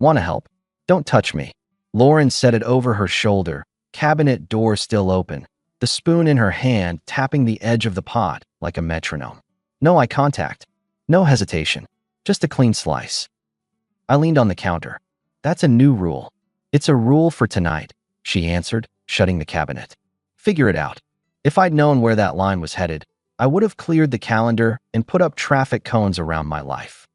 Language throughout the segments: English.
Want to help? Don't touch me. Lauren said it over her shoulder, cabinet door still open, the spoon in her hand tapping the edge of the pot like a metronome. No eye contact. No hesitation. Just a clean slice. I leaned on the counter. That's a new rule. It's a rule for tonight, she answered, shutting the cabinet. Figure it out. If I'd known where that line was headed, I would have cleared the calendar and put up traffic cones around my life.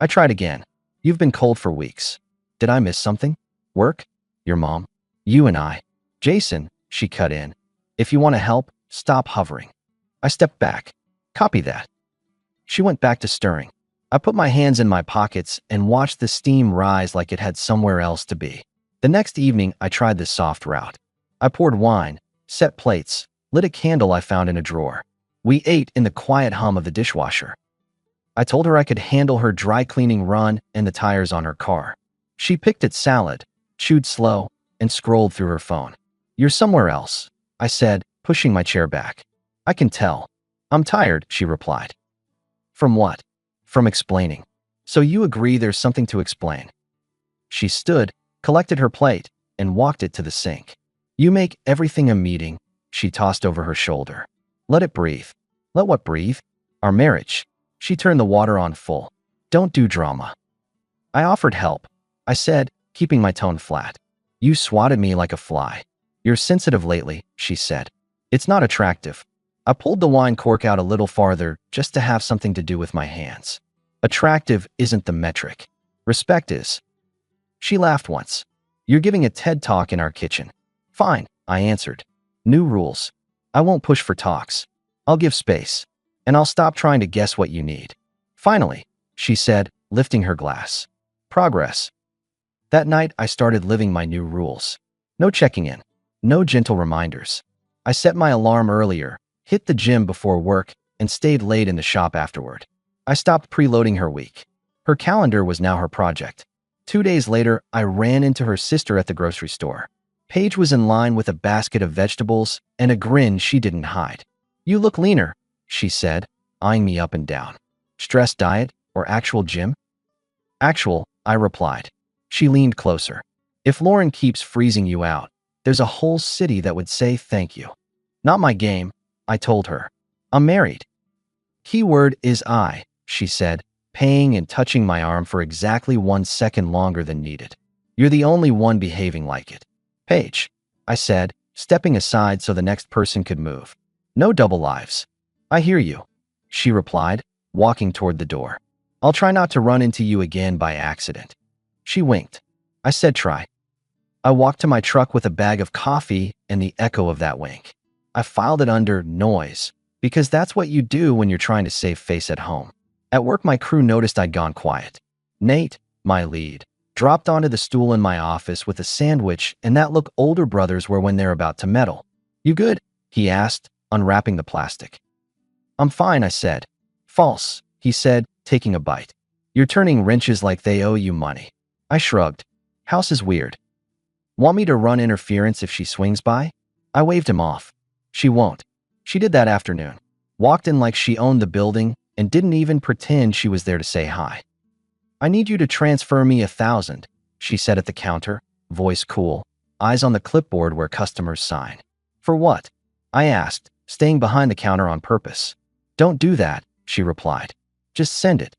I tried again. You've been cold for weeks. Did I miss something? Work? Your mom? You and I? Jason, she cut in. If you want to help, stop hovering. I stepped back. Copy that. She went back to stirring. I put my hands in my pockets and watched the steam rise like it had somewhere else to be. The next evening, I tried this soft route. I poured wine, set plates, lit a candle I found in a drawer. We ate in the quiet hum of the dishwasher. I told her I could handle her dry cleaning run and the tires on her car. She picked at salad, chewed slow, and scrolled through her phone. You're somewhere else, I said, pushing my chair back. I can tell. I'm tired, she replied. From what? From explaining. So you agree there's something to explain. She stood, collected her plate, and walked it to the sink. You make everything a meeting, she tossed over her shoulder. Let it breathe. Let what breathe? Our marriage. She turned the water on full. Don't do drama. I offered help. I said, keeping my tone flat. You swatted me like a fly. You're sensitive lately, she said. It's not attractive. I pulled the wine cork out a little farther just to have something to do with my hands. Attractive isn't the metric. Respect is. She laughed once. You're giving a TED talk in our kitchen. Fine, I answered. New rules. I won't push for talks. I'll give space. And I'll stop trying to guess what you need. Finally, she said, lifting her glass. Progress. That night, I started living my new rules. No checking in. No gentle reminders. I set my alarm earlier, hit the gym before work, and stayed late in the shop afterward. I stopped preloading her week. Her calendar was now her project. 2 days later, I ran into her sister at the grocery store. Paige was in line with a basket of vegetables and a grin she didn't hide. You look leaner, she said, eyeing me up and down. Stress diet or actual gym? Actual, I replied. She leaned closer. If Lauren keeps freezing you out, there's a whole city that would say thank you. Not my game, I told her. I'm married. Keyword is I, she said, paying and touching my arm for exactly 1 second longer than needed. You're the only one behaving like it. Paige, I said, stepping aside so the next person could move. No double lives. I hear you, she replied, walking toward the door. I'll try not to run into you again by accident. She winked. I said try. I walked to my truck with a bag of coffee and the echo of that wink. I filed it under noise, because that's what you do when you're trying to save face at home. At work, my crew noticed I'd gone quiet. Nate, my lead, dropped onto the stool in my office with a sandwich and that look older brothers wear when they're about to meddle. You good? He asked, unwrapping the plastic. I'm fine, I said. False, he said, taking a bite. You're turning wrenches like they owe you money. I shrugged. House is weird. Want me to run interference if she swings by? I waved him off. She won't. She did that afternoon. Walked in like she owned the building and didn't even pretend she was there to say hi. I need you to transfer me 1,000, she said at the counter, voice cool, eyes on the clipboard where customers sign. For what? I asked, staying behind the counter on purpose. Don't do that, she replied. Just send it.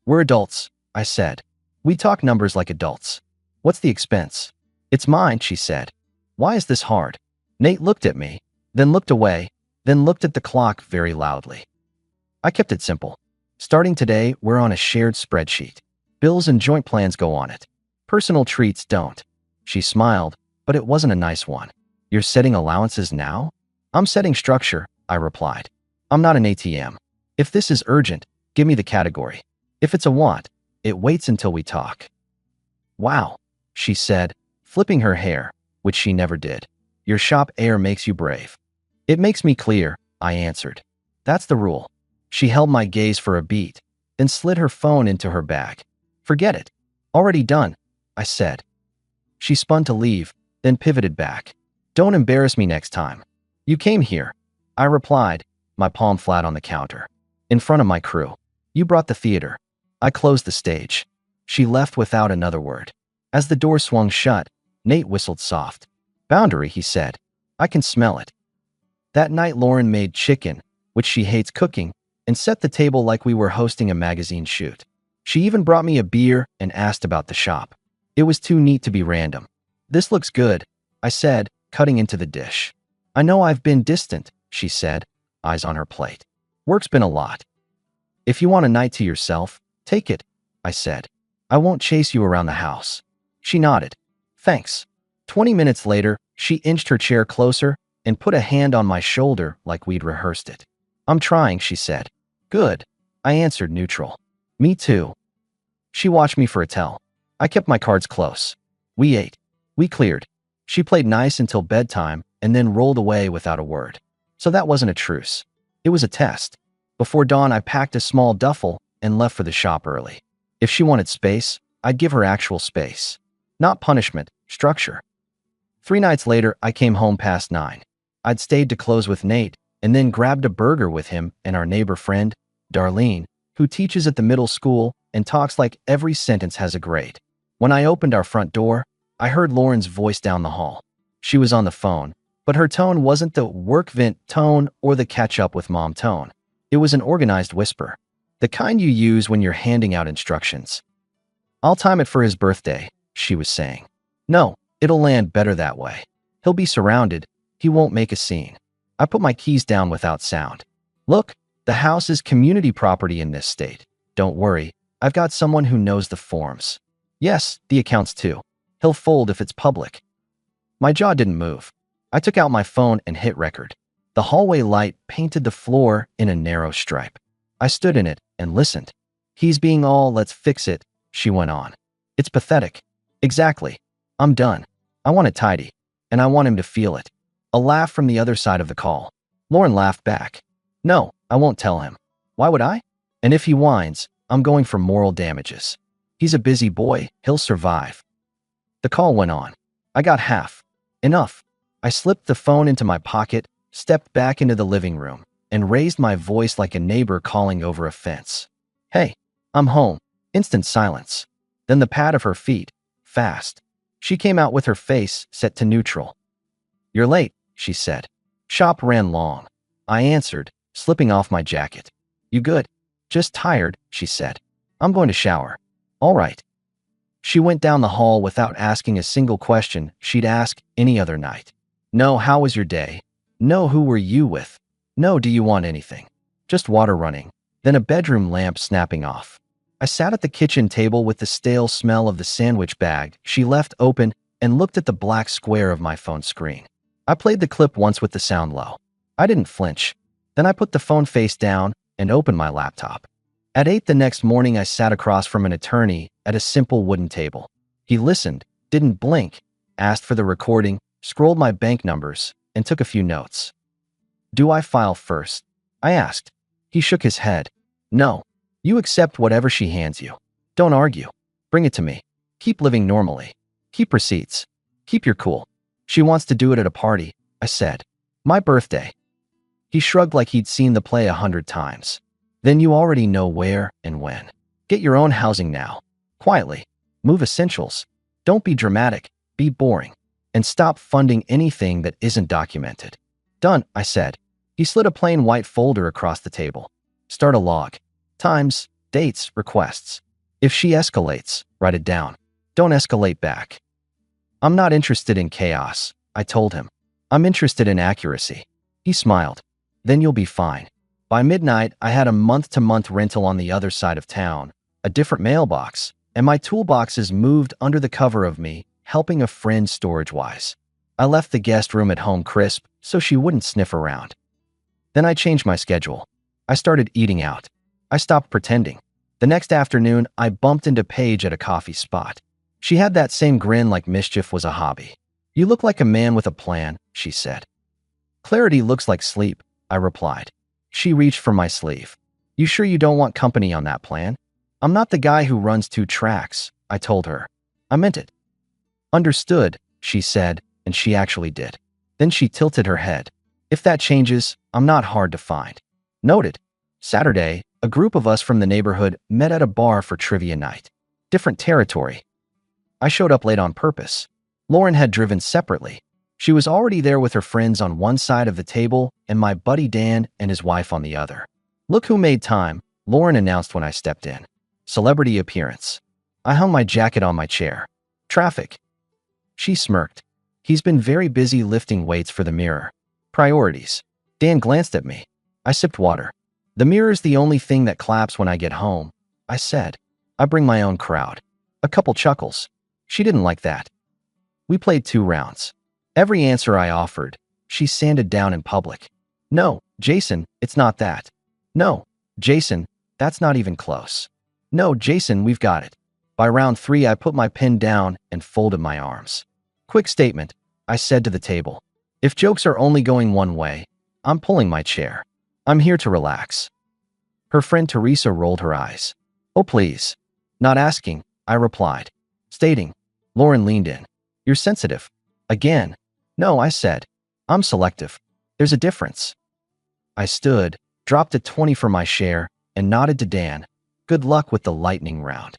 We're adults, I said. We talk numbers like adults. What's the expense? It's mine, she said. Why is this hard? Nate looked at me, then looked away, then looked at the clock very loudly. I kept it simple. Starting today, we're on a shared spreadsheet. Bills and joint plans go on it. Personal treats don't. She smiled, but it wasn't a nice one. You're setting allowances now? I'm setting structure, I replied. I'm not an ATM. If this is urgent, give me the category. If it's a want, it waits until we talk. Wow, she said, flipping her hair, which she never did. Your shop air makes you brave. It makes me clear, I answered. That's the rule. She held my gaze for a beat, then slid her phone into her bag. Forget it. Already done, I said. She spun to leave, then pivoted back. Don't embarrass me next time. You came here, I replied, my palm flat on the counter. In front of my crew. You brought the theater. I closed the stage. She left without another word. As the door swung shut, Nate whistled soft. Boundary, he said. I can smell it. That night Lauren made chicken, which she hates cooking, and set the table like we were hosting a magazine shoot. She even brought me a beer and asked about the shop. It was too neat to be random. This looks good, I said, cutting into the dish. I know I've been distant, she said, eyes on her plate. Work's been a lot. If you want a night to yourself, take it, I said. I won't chase you around the house. She nodded. Thanks. 20 minutes later, she inched her chair closer and put a hand on my shoulder like we'd rehearsed it. I'm trying, she said. Good. I answered neutral. Me too. She watched me for a tell. I kept my cards close. We ate. We cleared. She played nice until bedtime and then rolled away without a word. So that wasn't a truce. It was a test. Before dawn, I packed a small duffel and left for the shop early. If she wanted space, I'd give her actual space. Not punishment, structure. 3 nights later, I came home past 9. I'd stayed to close with Nate and then grabbed a burger with him and our neighbor friend, Darlene, who teaches at the middle school and talks like every sentence has a grade. When I opened our front door, I heard Lauren's voice down the hall. She was on the phone, but her tone wasn't the work vent tone or the catch up with mom tone. It was an organized whisper, the kind you use when you're handing out instructions. I'll time it for his birthday, she was saying. No, it'll land better that way. He'll be surrounded. He won't make a scene. I put my keys down without sound. Look, the house is community property in this state. Don't worry, I've got someone who knows the forms. Yes, the accounts too. He'll fold if it's public. My jaw didn't move. I took out my phone and hit record. The hallway light painted the floor in a narrow stripe. I stood in it and listened. He's being all, let's fix it, she went on. It's pathetic. Exactly. I'm done. I want it tidy. And I want him to feel it. A laugh from the other side of the call. Lauren laughed back. No, I won't tell him. Why would I? And if he whines, I'm going for moral damages. He's a busy boy. He'll survive. The call went on. I got half. Enough. I slipped the phone into my pocket, stepped back into the living room, and raised my voice like a neighbor calling over a fence. Hey, I'm home. Instant silence. Then the pat of her feet. Fast. She came out with her face set to neutral. You're late, she said. Shop ran long. I answered, slipping off my jacket. You good? Just tired, she said. I'm going to shower. All right. She went down the hall without asking a single question she'd ask any other night. No, how was your day? No, who were you with? No, do you want anything? Just water running, then a bedroom lamp snapping off. I sat at the kitchen table with the stale smell of the sandwich bag she left open and looked at the black square of my phone screen. I played the clip once with the sound low. I didn't flinch. Then I put the phone face down and opened my laptop. At 8 the next morning, I sat across from an attorney at a simple wooden table. He listened, didn't blink, asked for the recording, scrolled my bank numbers, and took a few notes. Do I file first? I asked. He shook his head. No. You accept whatever she hands you. Don't argue. Bring it to me. Keep living normally. Keep receipts. Keep your cool. She wants to do it at a party, I said. My birthday. He shrugged like he'd seen the play 100 times. Then you already know where and when. Get your own housing now. Quietly. Move essentials. Don't be dramatic. Be boring. And stop funding anything that isn't documented. Done, I said. He slid a plain white folder across the table. Start a log. Times, dates, requests. If she escalates, write it down. Don't escalate back. I'm not interested in chaos, I told him. I'm interested in accuracy. He smiled. Then you'll be fine. By midnight, I had a month-to-month rental on the other side of town, a different mailbox, and my toolboxes moved under the cover of me, helping a friend storage-wise. I left the guest room at home crisp so she wouldn't sniff around. Then I changed my schedule. I started eating out. I stopped pretending. The next afternoon, I bumped into Paige at a coffee spot. She had that same grin like mischief was a hobby. You look like a man with a plan, she said. Clarity looks like sleep, I replied. She reached for my sleeve. You sure you don't want company on that plan? I'm not the guy who runs 2 tracks, I told her. I meant it. Understood, she said, and she actually did. Then she tilted her head. If that changes, I'm not hard to find. Noted. Saturday, a group of us from the neighborhood met at a bar for trivia night. Different territory. I showed up late on purpose. Lauren had driven separately. She was already there with her friends on one side of the table and my buddy Dan and his wife on the other. Look who made time, Lauren announced when I stepped in. Celebrity appearance. I hung my jacket on my chair. Traffic. She smirked. He's been very busy lifting weights for the Mirror. Priorities. Dan glanced at me. I sipped water. The Mirror's the only thing that claps when I get home, I said. I bring my own crowd. A couple chuckles. She didn't like that. We played 2 rounds. Every answer I offered, she sanded down in public. No, Jason, it's not that. No, Jason, that's not even close. No, Jason, we've got it. By round 3, I put my pen down and folded my arms. Quick statement, I said to the table. If jokes are only going one way, I'm pulling my chair. I'm here to relax. Her friend Teresa rolled her eyes. Oh, please. Not asking, I replied. Stating. Lauren leaned in. You're sensitive. Again. No, I said. I'm selective. There's a difference. I stood, dropped a 20 for my share, and nodded to Dan. Good luck with the lightning round.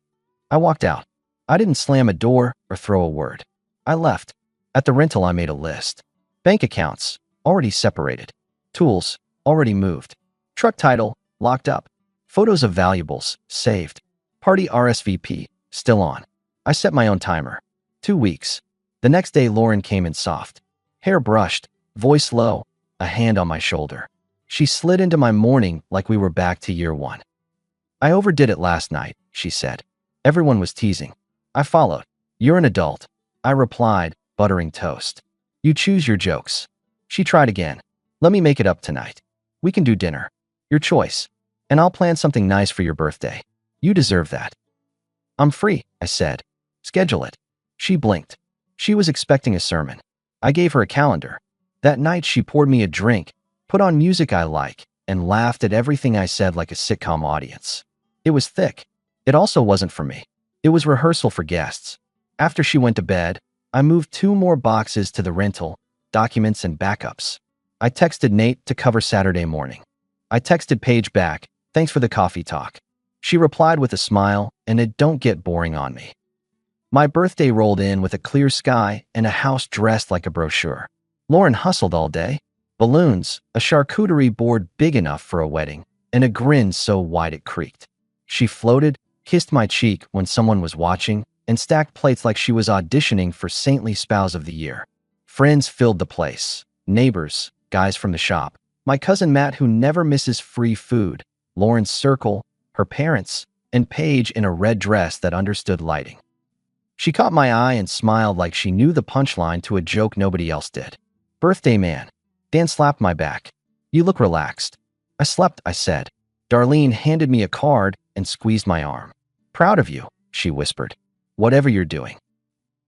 I walked out. I didn't slam a door or throw a word. I left. At the rental, I made a list. Bank accounts, already separated. Tools, already moved. Truck title, locked up. Photos of valuables, saved. Party RSVP, still on. I set my own timer. 2 weeks. The next day, Lauren came in soft. Hair brushed, voice low, a hand on my shoulder. She slid into my morning like we were back to year 1. I overdid it last night, she said. Everyone was teasing. I followed. You're an adult, I replied, buttering toast. You choose your jokes. She tried again. Let me make it up tonight. We can do dinner. Your choice. And I'll plan something nice for your birthday. You deserve that. I'm free, I said. Schedule it. She blinked. She was expecting a sermon. I gave her a calendar. That night she poured me a drink, put on music I like, and laughed at everything I said like a sitcom audience. It was thick. It also wasn't for me. It was rehearsal for guests. After she went to bed, I moved 2 more boxes to the rental, documents and backups. I texted Nate to cover Saturday morning. I texted Paige back, thanks for the coffee talk. She replied with a smile, and it don't get boring on me. My birthday rolled in with a clear sky and a house dressed like a brochure. Lauren hustled all day. Balloons, a charcuterie board big enough for a wedding, and a grin so wide it creaked. She floated, kissed my cheek when someone was watching, and stacked plates like she was auditioning for Saintly Spouse of the Year. Friends filled the place. Neighbors, guys from the shop, my cousin Matt who never misses free food, Lauren's circle, her parents, and Paige in a red dress that understood lighting. She caught my eye and smiled like she knew the punchline to a joke nobody else did. Birthday man. Dan slapped my back. You look relaxed. I slept, I said. Darlene handed me a card and squeezed my arm. Proud of you, she whispered. Whatever you're doing.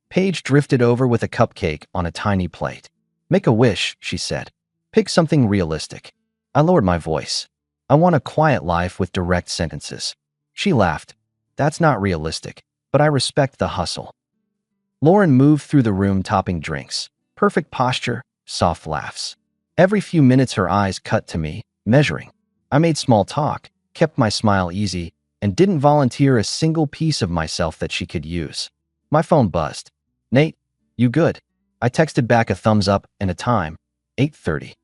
Paige drifted over with a cupcake on a tiny plate. Make a wish, she said. Pick something realistic. I lowered my voice. I want a quiet life with direct sentences. She laughed. That's not realistic, but I respect the hustle. Lauren moved through the room topping drinks. Perfect posture, soft laughs. Every few minutes her eyes cut to me, measuring. I made small talk, kept my smile easy, and didn't volunteer a single piece of myself that she could use. My phone buzzed. Nate, you good? I texted back a thumbs up and a time, 8:30.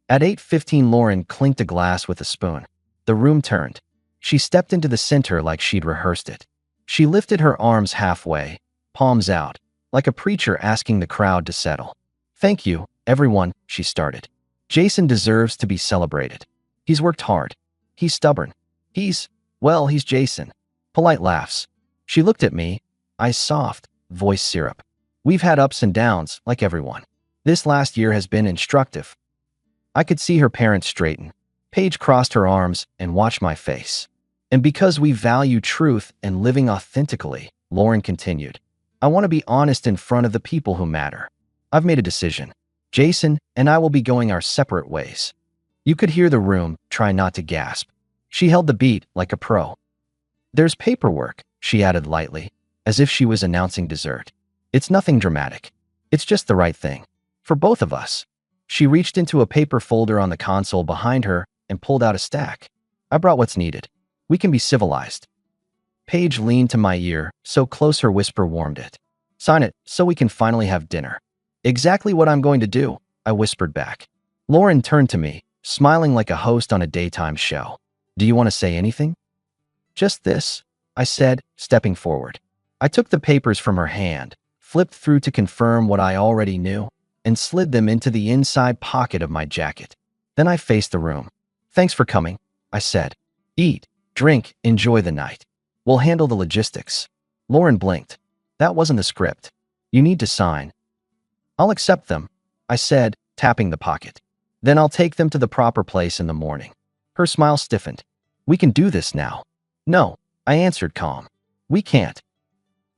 At 8:15, Lauren clinked a glass with a spoon. The room turned. She stepped into the center like she'd rehearsed it. She lifted her arms halfway, palms out, like a preacher asking the crowd to settle. Thank you, everyone, she started. Jason deserves to be celebrated. He's worked hard. He's stubborn. He's Jason. Polite laughs. She looked at me, eyes soft, voice syrup. We've had ups and downs, like everyone. This last year has been instructive. I could see her parents straighten. Paige crossed her arms and watched my face. And because we value truth and living authentically, Lauren continued, I want to be honest in front of the people who matter. I've made a decision. Jason and I will be going our separate ways. You could hear the room try not to gasp. She held the beat like a pro. There's paperwork, she added lightly, as if she was announcing dessert. It's nothing dramatic. It's just the right thing. For both of us. She reached into a paper folder on the console behind her and pulled out a stack. I brought what's needed. We can be civilized. Paige leaned to my ear, so close her whisper warmed it. Sign it, so we can finally have dinner. Exactly what I'm going to do, I whispered back. Lauren turned to me, smiling like a host on a daytime show. Do you want to say anything? Just this, I said, stepping forward. I took the papers from her hand, flipped through to confirm what I already knew, and slid them into the inside pocket of my jacket. Then I faced the room. Thanks for coming, I said. Eat, drink, enjoy the night. We'll handle the logistics. Lauren blinked. That wasn't the script. You need to sign. I'll accept them, I said, tapping the pocket. Then I'll take them to the proper place in the morning. Her smile stiffened. We can do this now. No, I answered calm. We can't.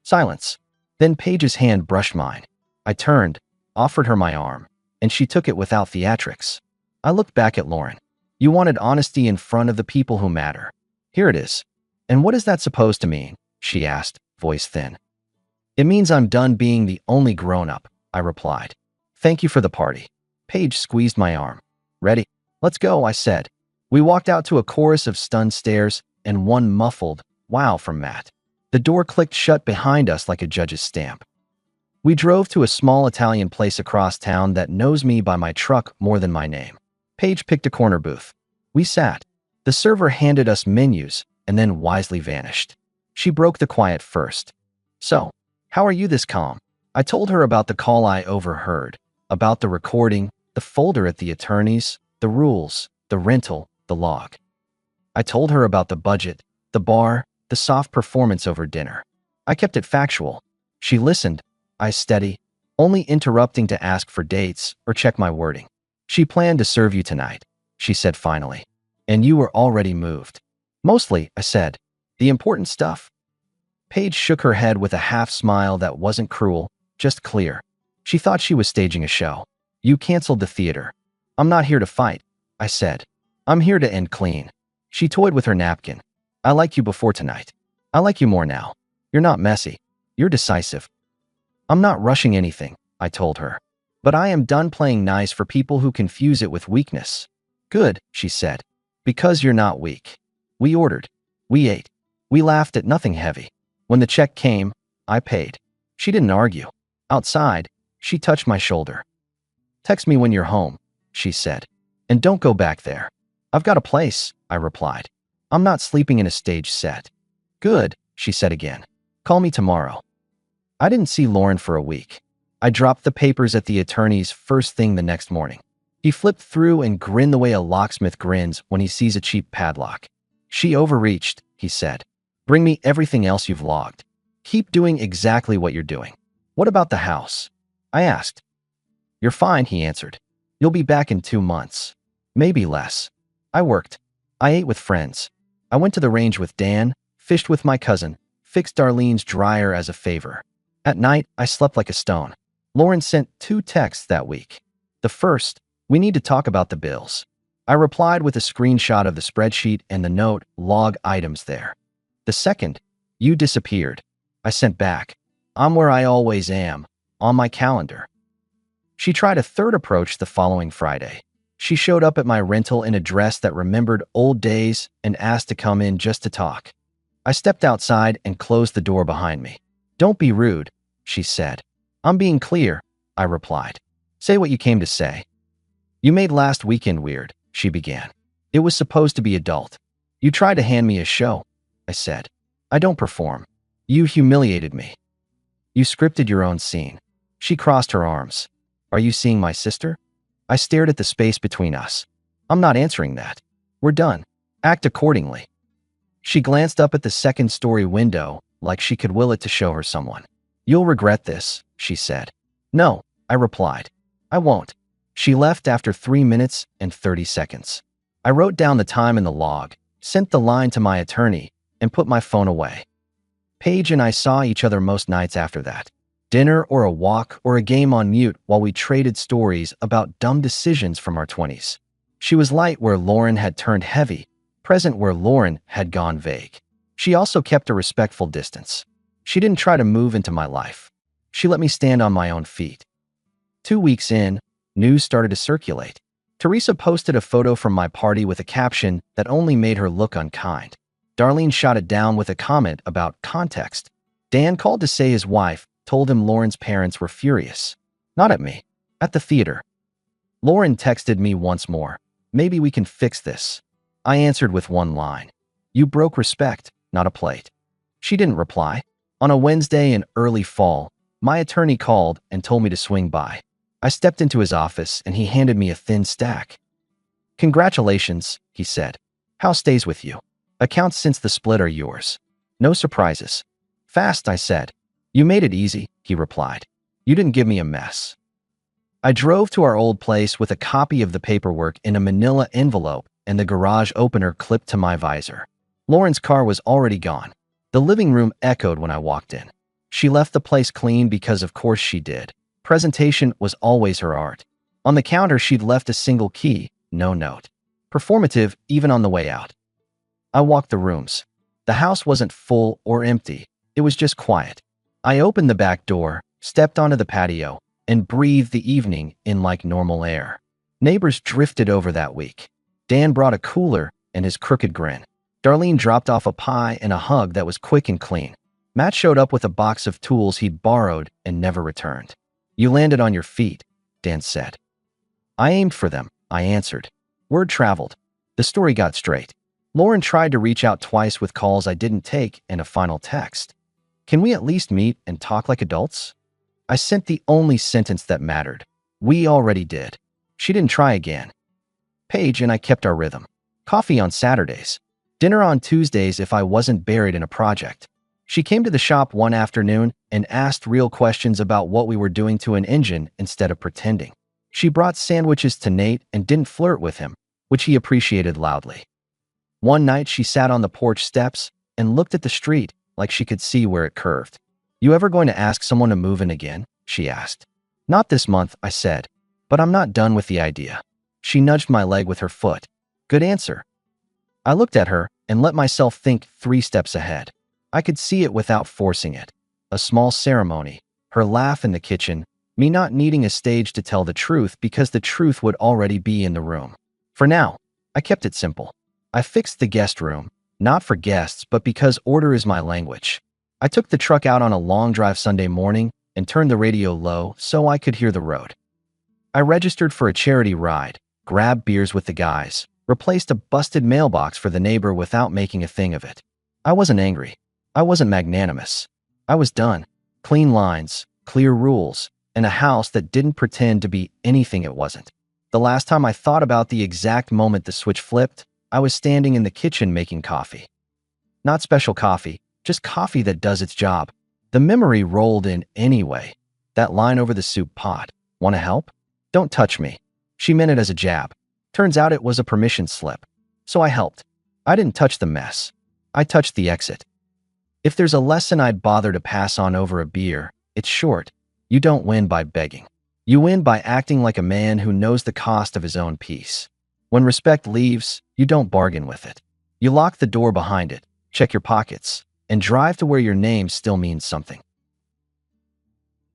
Silence. Then Paige's hand brushed mine. I turned, offered her my arm, and she took it without theatrics. I looked back at Lauren. You wanted honesty in front of the people who matter. Here it is. And what is that supposed to mean? She asked, voice thin. It means I'm done being the only grown-up, I replied. Thank you for the party. Paige squeezed my arm. Ready? Let's go, I said. We walked out to a chorus of stunned stares and one muffled, wow from Matt. The door clicked shut behind us like a judge's stamp. We drove to a small Italian place across town that knows me by my truck more than my name. Paige picked a corner booth. We sat. The server handed us menus and then wisely vanished. She broke the quiet first. So, how are you this calm? I told her about the call I overheard, about the recording, the folder at the attorney's, the rules, the rental, the log. I told her about the budget, the bar, the soft performance over dinner. I kept it factual. She listened, eyes steady, only interrupting to ask for dates or check my wording. She planned to serve you tonight, she said finally. And you were already moved. Mostly, I said. The important stuff. Paige shook her head with a half smile that wasn't cruel, just clear. She thought she was staging a show. You canceled the theater. I'm not here to fight, I said. I'm here to end clean. She toyed with her napkin. I liked you before tonight. I like you more now. You're not messy. You're decisive. I'm not rushing anything, I told her. But I am done playing nice for people who confuse it with weakness. Good, she said. Because you're not weak. We ordered. We ate. We laughed at nothing heavy. When the check came, I paid. She didn't argue. Outside, she touched my shoulder. Text me when you're home, she said. And don't go back there. I've got a place, I replied. I'm not sleeping in a stage set. Good, she said again. Call me tomorrow. I didn't see Lauren for a week. I dropped the papers at the attorney's first thing the next morning. He flipped through and grinned the way a locksmith grins when he sees a cheap padlock. She overreached, he said. Bring me everything else you've logged. Keep doing exactly what you're doing. What about the house? I asked. You're fine, he answered. You'll be back in 2 months. Maybe less. I worked. I ate with friends. I went to the range with Dan, fished with my cousin, fixed Darlene's dryer as a favor. At night, I slept like a stone. Lauren sent 2 texts that week. The first, we need to talk about the bills. I replied with a screenshot of the spreadsheet and the note, log items there. The second, you disappeared. I sent back. I'm where I always am, on my calendar. She tried a third approach the following Friday. She showed up at my rental in a dress that remembered old days and asked to come in just to talk. I stepped outside and closed the door behind me. Don't be rude, she said. I'm being clear, I replied. Say what you came to say. You made last weekend weird, she began. It was supposed to be adult. You tried to hand me a show, I said. I don't perform. You humiliated me. You scripted your own scene. She crossed her arms. Are you seeing my sister? I stared at the space between us. I'm not answering that. We're done. Act accordingly. She glanced up at the second-story window like she could will it to show her someone. You'll regret this, she said. No, I replied. I won't. She left after 3 minutes and 30 seconds. I wrote down the time in the log, sent the line to my attorney, and put my phone away. Paige and I saw each other most nights after that. Dinner or a walk or a game on mute while we traded stories about dumb decisions from our 20s. She was light where Lauren had turned heavy, present where Lauren had gone vague. She also kept a respectful distance. She didn't try to move into my life. She let me stand on my own feet. 2 weeks in, news started to circulate. Teresa posted a photo from my party with a caption that only made her look unkind. Darlene shot it down with a comment about context. Dan called to say his wife told him Lauren's parents were furious. Not at me. At the theater. Lauren texted me once more. Maybe we can fix this. I answered with one line. You broke respect, not a plate. She didn't reply. On a Wednesday in early fall, my attorney called and told me to swing by. I stepped into his office and he handed me a thin stack. Congratulations, he said. House stays with you. Accounts since the split are yours. No surprises. Fast, I said. You made it easy, he replied. You didn't give me a mess. I drove to our old place with a copy of the paperwork in a manila envelope and the garage opener clipped to my visor. Lauren's car was already gone. The living room echoed when I walked in. She left the place clean because of course she did. Presentation was always her art. On the counter she'd left a single key, no note. Performative even on the way out. I walked the rooms. The house wasn't full or empty. It was just quiet. I opened the back door, stepped onto the patio, and breathed the evening in like normal air. Neighbors drifted over that week. Dan brought a cooler and his crooked grin. Darlene dropped off a pie and a hug that was quick and clean. Matt showed up with a box of tools he'd borrowed and never returned. You landed on your feet, Dan said. I aimed for them, I answered. Word traveled. The story got straight. Lauren tried to reach out twice with calls I didn't take and a final text. Can we at least meet and talk like adults? I sent the only sentence that mattered. We already did. She didn't try again. Paige and I kept our rhythm. Coffee on Saturdays. Dinner on Tuesdays if I wasn't buried in a project. She came to the shop one afternoon and asked real questions about what we were doing to an engine instead of pretending. She brought sandwiches to Nate and didn't flirt with him, which he appreciated loudly. One night she sat on the porch steps and looked at the street like she could see where it curved. You ever going to ask someone to move in again? She asked. Not this month, I said, but I'm not done with the idea. She nudged my leg with her foot. Good answer. I looked at her and let myself think 3 steps ahead. I could see it without forcing it. A small ceremony, her laugh in the kitchen, me not needing a stage to tell the truth because the truth would already be in the room. For now, I kept it simple. I fixed the guest room, not for guests, but because order is my language. I took the truck out on a long drive Sunday morning and turned the radio low so I could hear the road. I registered for a charity ride, grabbed beers with the guys, replaced a busted mailbox for the neighbor without making a thing of it. I wasn't angry. I wasn't magnanimous. I was done. Clean lines, clear rules, and a house that didn't pretend to be anything it wasn't. The last time I thought about the exact moment the switch flipped, I was standing in the kitchen making coffee. Not special coffee, just coffee that does its job. The memory rolled in anyway. That line over the soup pot. Want to help? Don't touch me. She meant it as a jab. Turns out it was a permission slip. So I helped. I didn't touch the mess. I touched the exit. If there's a lesson I'd bother to pass on over a beer, it's short. You don't win by begging. You win by acting like a man who knows the cost of his own peace. When respect leaves, you don't bargain with it. You lock the door behind it, check your pockets, and drive to where your name still means something.